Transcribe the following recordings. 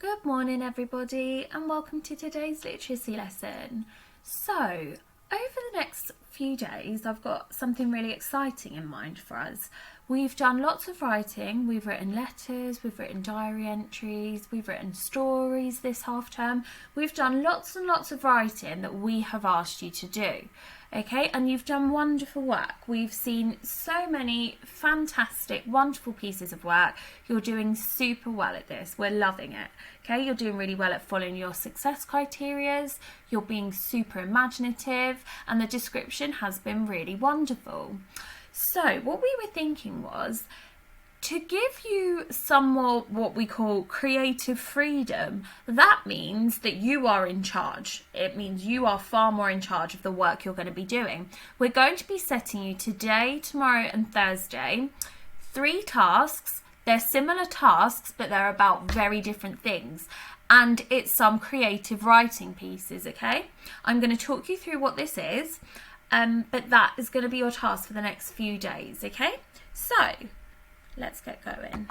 Good morning everybody and welcome to today's literacy lesson. So, over the next few days I've got something really exciting in mind for us. We've done lots of writing, we've written letters, we've written diary entries, we've written stories this half term. We've done lots and lots of writing that we have asked you to do. Okay, and you've done wonderful work. We've seen so many fantastic, wonderful pieces of work. You're doing super well at this. We're loving it. Okay, you're doing really well at following your success criterias. You're being super imaginative, and the description has been really wonderful. So what we were thinking was to give you some more what we call creative freedom. That means that you are in charge. It means you are far more in charge of the work you're going to be doing. We're going to be setting you today, tomorrow and Thursday 3 tasks. They're similar tasks, but they're about very different things. And it's some creative writing pieces, okay? I'm going to talk you through what this is, but that is going to be your task for the next few days, okay? So, let's get going.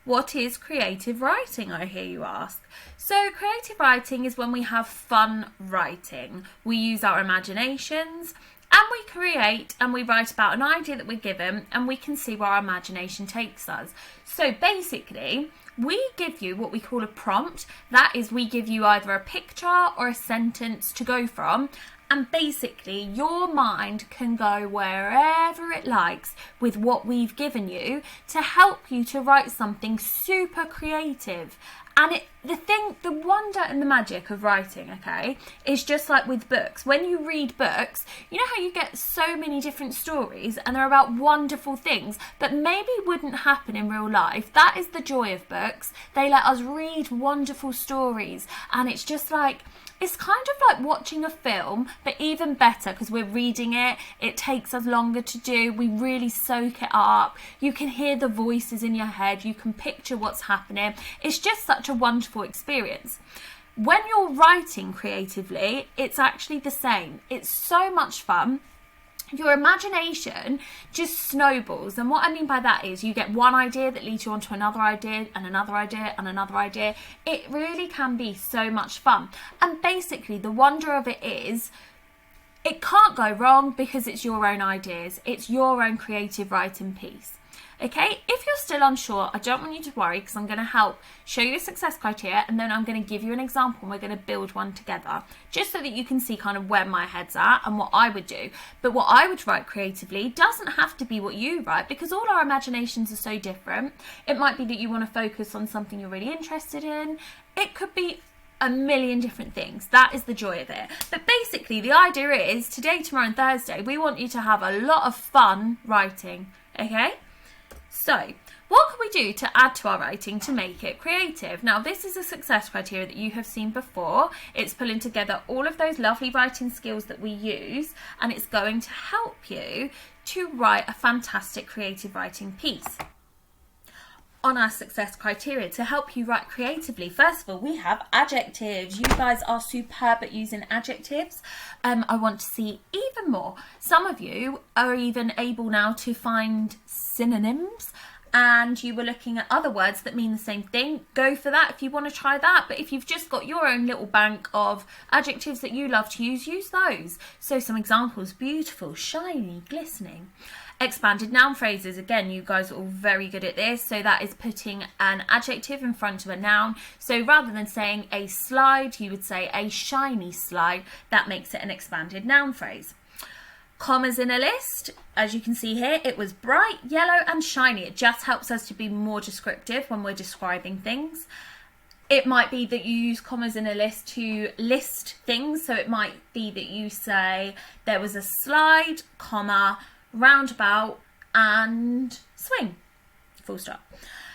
What is creative writing, I hear you ask? So creative writing is when we have fun writing. We use our imaginations and we create and we write about an idea that we're given and we can see where our imagination takes us. So basically, we give you what we call a prompt. That is, we give you either a picture or a sentence to go from. And basically, your mind can go wherever it likes with what we've given you to help you to write something super creative. And the wonder and the magic of writing, okay, is just like with books. When you read books, you know how you get so many different stories and they're about wonderful things that maybe wouldn't happen in real life. That is the joy of books. They let us read wonderful stories, and it's just like, it's kind of like watching a film, but even better because we're reading it. It takes us longer to do. We really soak it up. You can hear the voices in your head. You can picture what's happening. It's just such a wonderful experience. When you're writing creatively, it's actually the same. It's so much fun. Your imagination just snowballs, and what I mean by that is you get one idea that leads you on to another idea and another idea and another idea. It really can be so much fun, and basically the wonder of it is it can't go wrong because it's your own ideas. It's your own creative writing piece. Okay, if you're still unsure, I don't want you to worry because I'm going to help show you a success criteria and then I'm going to give you an example and we're going to build one together just so that you can see kind of where my head's at and what I would do. But what I would write creatively doesn't have to be what you write because all our imaginations are so different. It might be that you want to focus on something you're really interested in. It could be a million different things. That is the joy of it. But basically the idea is today, tomorrow and Thursday, we want you to have a lot of fun writing, okay? So, what can we do to add to our writing to make it creative? Now, this is a success criteria that you have seen before. It's pulling together all of those lovely writing skills that we use, and it's going to help you to write a fantastic creative writing piece. On our success criteria to help you write creatively, first of all, we have adjectives. You guys are superb at using adjectives. I want to see even more. Some of you are even able now to find synonyms, and you were looking at other words that mean the same thing. Go for that if you want to try that. But if you've just got your own little bank of adjectives that you love to use those. So some examples: beautiful, shiny, glistening. Expanded noun phrases, again, you guys are all very good at this. So that is putting an adjective in front of a noun. So rather than saying a slide, you would say a shiny slide. That makes it an expanded noun phrase. Commas in a list, as you can see here, it was bright, yellow and shiny. It just helps us to be more descriptive when we're describing things. It might be that you use commas in a list to list things. So it might be that you say there was a slide, comma, roundabout and swing, full stop.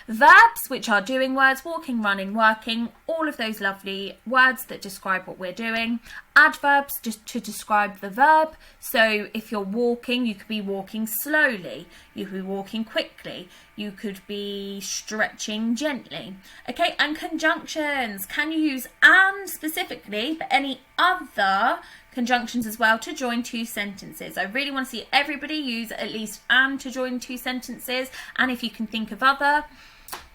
Verbs, which are doing words, walking, running, working, all of those lovely words that describe what we're doing. Adverbs, just to describe the verb. So if you're walking, you could be walking slowly, you could be walking quickly, you could be stretching gently. Okay, and conjunctions. Can you use and specifically, but any other conjunctions as well to join 2 sentences? I really want to see everybody use at least and to join 2 sentences, and if you can think of other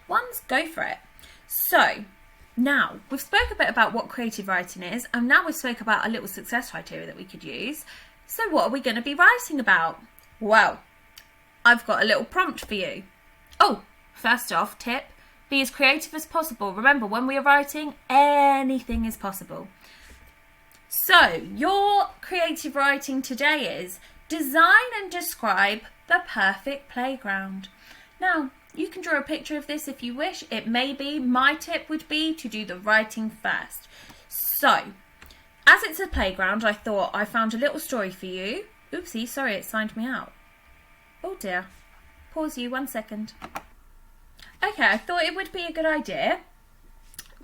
ones, go for it. So Now, we've spoke a bit about what creative writing is, and now we've spoke about a little success criteria that we could use. So what are we going to be writing about? Well, I've got a little prompt for you. Oh, first off, tip, be as creative as possible. Remember, when we are writing, anything is possible. So, your creative writing today is design and describe the perfect playground. Now, you can draw a picture of this if you wish. It may be, my tip would be to do the writing first. So, as it's a playground, I thought I found a little story for you. Oopsie, sorry, it signed me out. Oh dear. Pause you 1 second. Okay, I thought it would be a good idea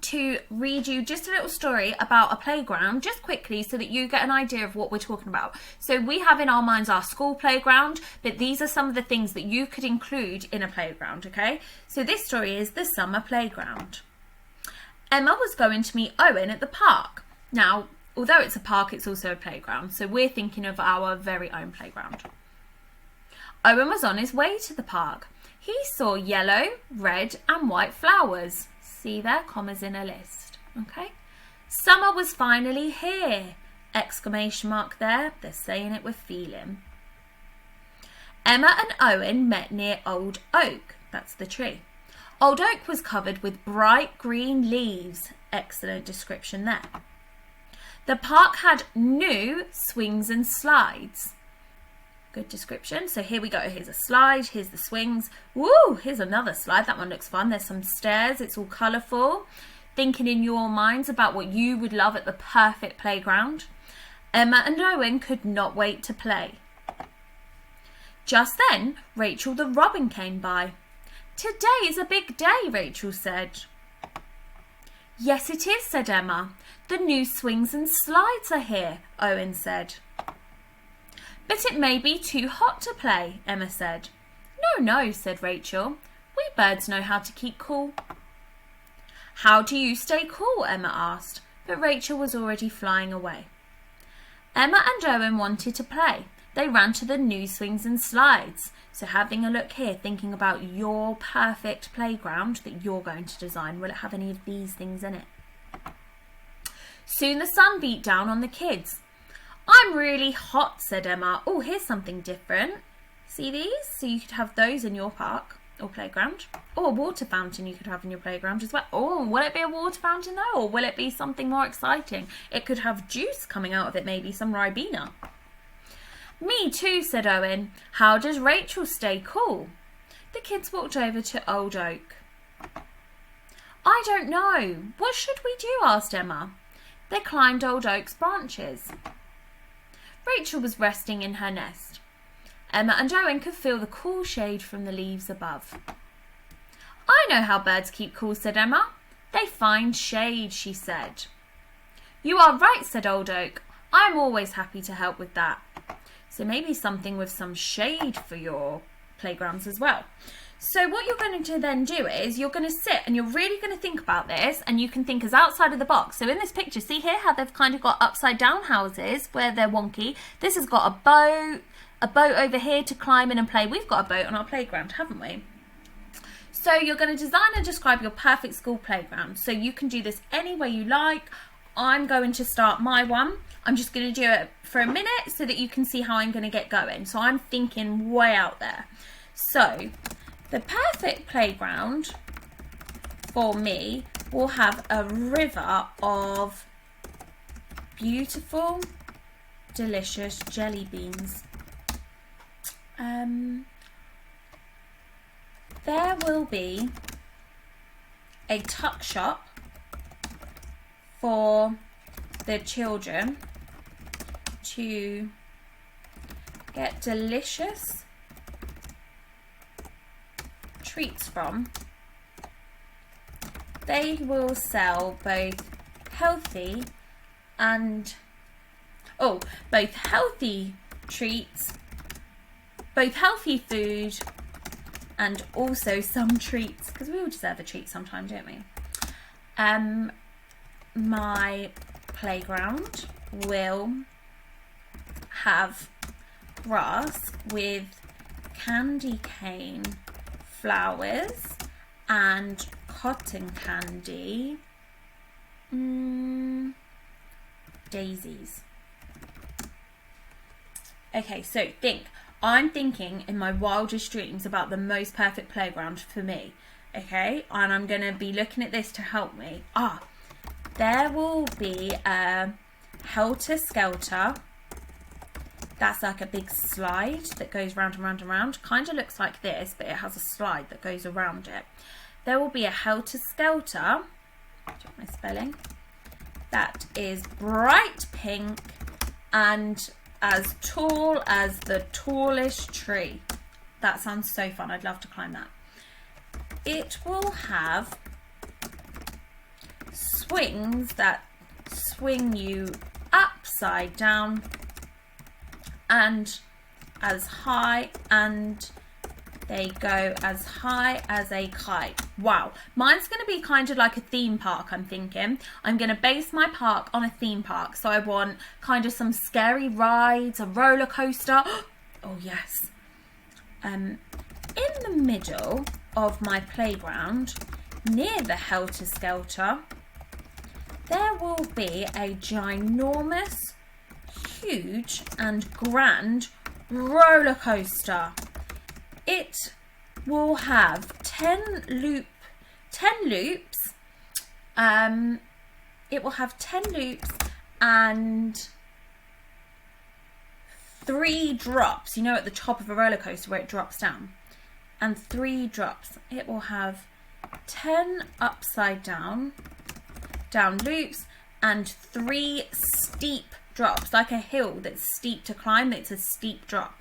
to read you just a little story about a playground, just quickly, so that you get an idea of what we're talking about. So we have in our minds our school playground, but these are some of the things that you could include in a playground, okay? So this story is the summer playground. Emma was going to meet Owen at the park. Now, although it's a park, it's also a playground, so we're thinking of our very own playground. Owen was on his way to the park. He saw yellow, red and white flowers. See there, commas in a list, okay? Summer was finally here! Exclamation mark there. They're saying it with feeling. Emma and Owen met near Old Oak. That's the tree. Old Oak was covered with bright green leaves. Excellent description there. The park had new swings and slides. Good description. So here we go. Here's a slide. Here's the swings. Woo! Here's another slide. That one looks fun. There's some stairs. It's all colourful. Thinking in your minds about what you would love at the perfect playground. Emma and Owen could not wait to play. Just then, Rachel the robin came by. Today is a big day, Rachel said. Yes, it is, said Emma. The new swings and slides are here, Owen said. But it may be too hot to play, Emma said. No, said Rachel. We birds know how to keep cool. How do you stay cool? Emma asked, but Rachel was already flying away. Emma and Owen wanted to play. They ran to the new swings and slides. So having a look here, thinking about your perfect playground that you're going to design. Will it have any of these things in it? Soon the sun beat down on the kids. I'm really hot, said Emma. Oh, here's something different. See these? So you could have those in your park or playground. Or a water fountain you could have in your playground as well. Oh, will it be a water fountain though? Or will it be something more exciting? It could have juice coming out of it, maybe some Ribena. Me too, said Owen. How does Rachel stay cool? The kids walked over to Old Oak. I don't know. What should we do? Asked Emma. They climbed Old Oak's branches. Rachel was resting in her nest. Emma and Owen could feel the cool shade from the leaves above. I know how birds keep cool, said Emma. They find shade, she said. You are right, said Old Oak. I'm always happy to help with that. So maybe something with some shade for your playgrounds as well. So what you're going to then do is you're going to sit and you're really going to think about this, and you can think as outside of the box. So in this picture, see here how they've kind of got upside down houses where they're wonky. This has got a boat over here to climb in and play. We've got a boat on our playground, haven't we? So you're going to design and describe your perfect school playground. So you can do this any way you like. I'm going to start my one. I'm just going to do it for a minute so that you can see how I'm going to get going. So I'm thinking way out there. So the perfect playground for me will have a river of beautiful, delicious jelly beans. There will be a tuck shop for the children to get delicious treats from. They will sell both healthy treats, both healthy food and also some treats, because we all deserve a treat sometime, don't we? My playground will have grass with candy cane flowers and cotton candy Daisies. Okay, so I'm thinking in my wildest dreams about the most perfect playground for me. Okay, and I'm going to be looking at this to help me. There will be a Helter Skelter. That's like a big slide that goes round and round and round. Kind of looks like this, but it has a slide that goes around it. There will be a Helter Skelter. Check my spelling. That is bright pink and as tall as the tallest tree. That sounds so fun. I'd love to climb that. It will have swings that swing you upside down and as high, and they go as high as a kite. Wow, mine's going to be kind of like a theme park, I'm thinking. I'm going to base my park on a theme park. So I want kind of some scary rides, a roller coaster. Oh yes. In the middle of my playground, near the Helter Skelter, there will be a ginormous, huge and grand roller coaster. It will have 10 loops. It will have 10 loops and 3 drops. You know, at the top of a roller coaster where it drops down, and 3 drops. It will have 10 upside down loops and 3 steep drops, like a hill that's steep to climb. It's a steep drop.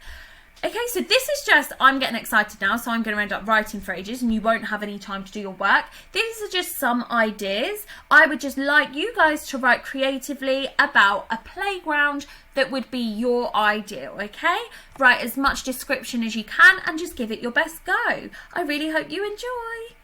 Okay, so this is just, I'm getting excited now, so I'm going to end up writing for ages and you won't have any time to do your work. These are just some ideas. I would just like you guys to write creatively about a playground that would be your ideal, okay? Write as much description as you can and just give it your best go. I really hope you enjoy.